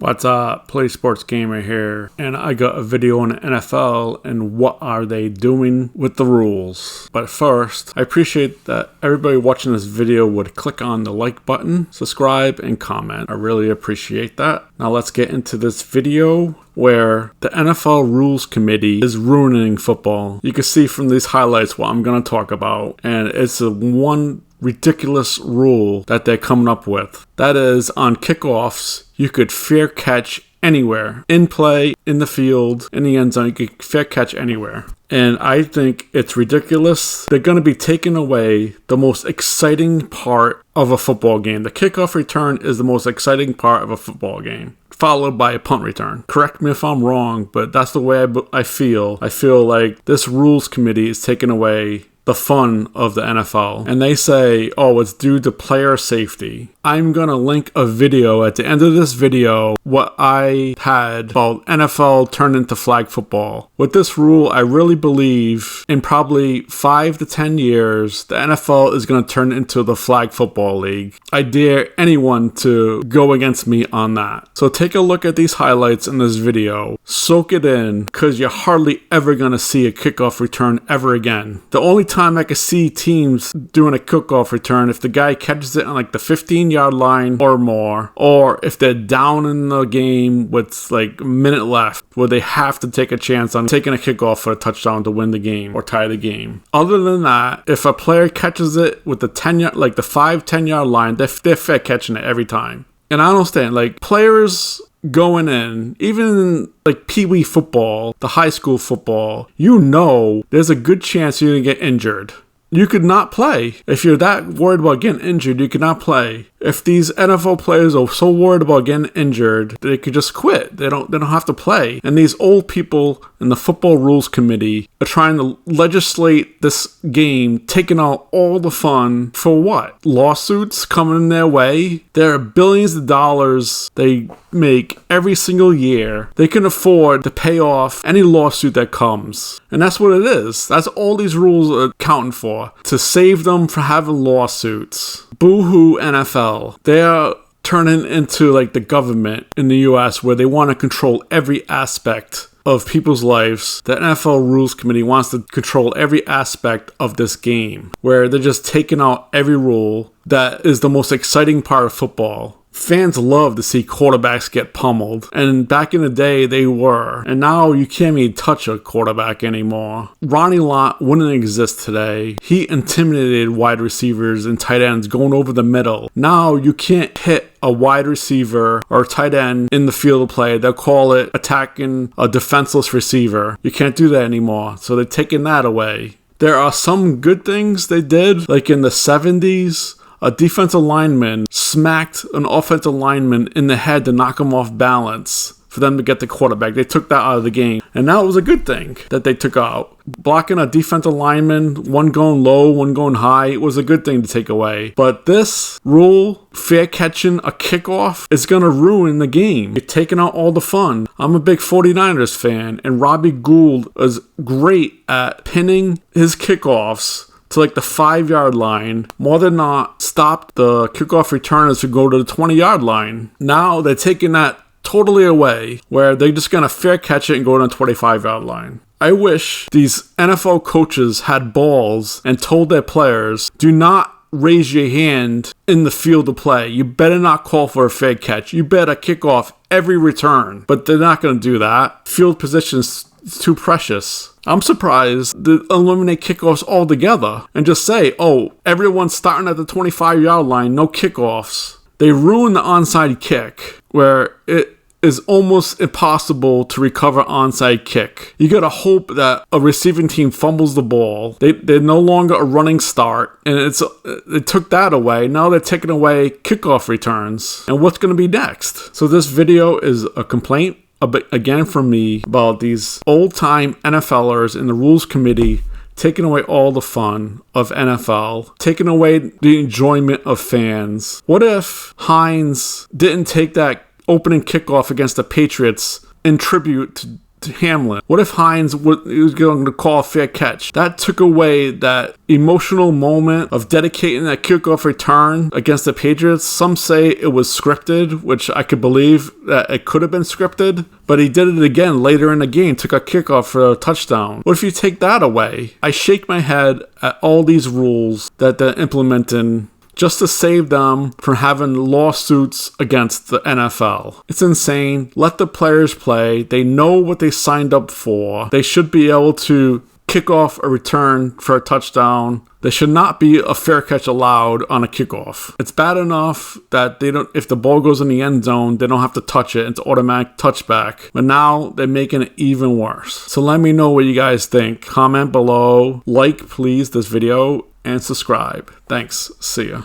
What's up? Play Sports Gamer here, and I got a video on the NFL and what are they doing with the rules. But first, I appreciate that everybody watching this video would click on the like button, subscribe, and comment. I really appreciate that. Now let's get into this video where the NFL Rules Committee is ruining football. You can see from these highlights what I'm going to talk about, and it's one ridiculous rule that they're coming up with. That is, on kickoffs, you could fair catch anywhere. In play, in the field, in the end zone, you could fair catch anywhere. And I think it's ridiculous. They're going to be taking away the most exciting part of a football game. The kickoff return is the most exciting part of a football game, followed by a punt return. Correct me if I'm wrong, but that's the way I feel. I feel like this rules committee is taking away the fun of the NFL. And they say, oh, it's due to player safety. I'm going to link a video at the end of this video, what I had about NFL turned into flag football. With this rule, I really believe in probably 5 to 10 years, the NFL is going to turn into the flag football league. I dare anyone to go against me on that. So take a look at these highlights in this video. Soak it in, because you're hardly ever going to see a kickoff return ever again. The only time I could see teams doing a kickoff return if the guy catches it on like the 15-yard line or more, or if they're down in the game with like a minute left where they have to take a chance on taking a kickoff for a touchdown to win the game or tie the game. Other than that, if a player catches it with the 10-yard, like the 5-10-yard line, they're fair catching it every time. And I don't understand, like, players going in, even in like pee-wee football, the high school football, you know there's a good chance you're going to get injured. You could not play. If you're that worried about getting injured, you could not play. If these NFL players are so worried about getting injured, they could just quit. They don't have to play. And these old people in the Football Rules Committee are trying to legislate this game, taking out all the fun for what? Lawsuits coming their way? There are billions of dollars they make every single year. They can afford to pay off any lawsuit that comes. And that's what it is. That's all these rules are accounting for. To save them from having lawsuits. Boo-hoo NFL. They're turning into like the government in the US where they want to control every aspect of people's lives. The NFL Rules Committee wants to control every aspect of this game, where they're just taking out every rule that is the most exciting part of football. Fans love to see quarterbacks get pummeled, and back in the day they were, and now you can't even touch a quarterback anymore. Ronnie Lott wouldn't exist today. He intimidated wide receivers and tight ends going over the middle. Now you can't hit a wide receiver or tight end in the field of play. They'll call it attacking a defenseless receiver. You can't do that anymore, so they're taking that away. There are some good things they did, like in the 70s. A defensive lineman smacked an offensive lineman in the head to knock him off balance for them to get the quarterback. They took that out of the game. And that was a good thing that they took out. Blocking a defensive lineman, one going low, one going high, was a good thing to take away. But this rule, fair catching a kickoff, is going to ruin the game. You're taking out all the fun. I'm a big 49ers fan, and Robbie Gould is great at pinning his kickoffs to like the 5-yard line, more than not stopped the kickoff returners who go to the 20-yard line. Now they're taking that totally away, where they're just going to fair catch it and go to the 25-yard line. I wish these NFL coaches had balls and told their players, do not raise your hand in the field of play. You better not call for a fair catch. You better kick off every return. But they're not going to do that. Field position's too precious. I'm surprised to eliminate kickoffs altogether and just say, oh, everyone's starting at the 25-yard line, no kickoffs. They ruined the onside kick, where it is almost impossible to recover onside kick. You gotta hope that a receiving team fumbles the ball. They're no longer a running start, and they took that away. Now they're taking away kickoff returns. And what's gonna be next? So this video is a complaint again from me about these old-time NFLers in the Rules Committee taking away all the fun of NFL, taking away the enjoyment of fans. What if Hines didn't take that opening kickoff against the Patriots in tribute Hamlin? What if Hines was going to call a fair catch? That took away that emotional moment of dedicating that kickoff return against the Patriots. Some say it was scripted, which I could believe that it could have been scripted, but he did it again later in the game, took a kickoff for a touchdown. What if you take that away? I shake my head at all these rules that they're implementing just to save them from having lawsuits against the NFL. It's insane. Let the players play. They know what they signed up for. They should be able to kick off a return for a touchdown. There should not be a fair catch allowed on a kickoff. It's bad enough that if the ball goes in the end zone, they don't have to touch it. It's automatic touchback. But now they're making it even worse. So let me know what you guys think. Comment below. Like, please, this video, and subscribe. Thanks. See ya.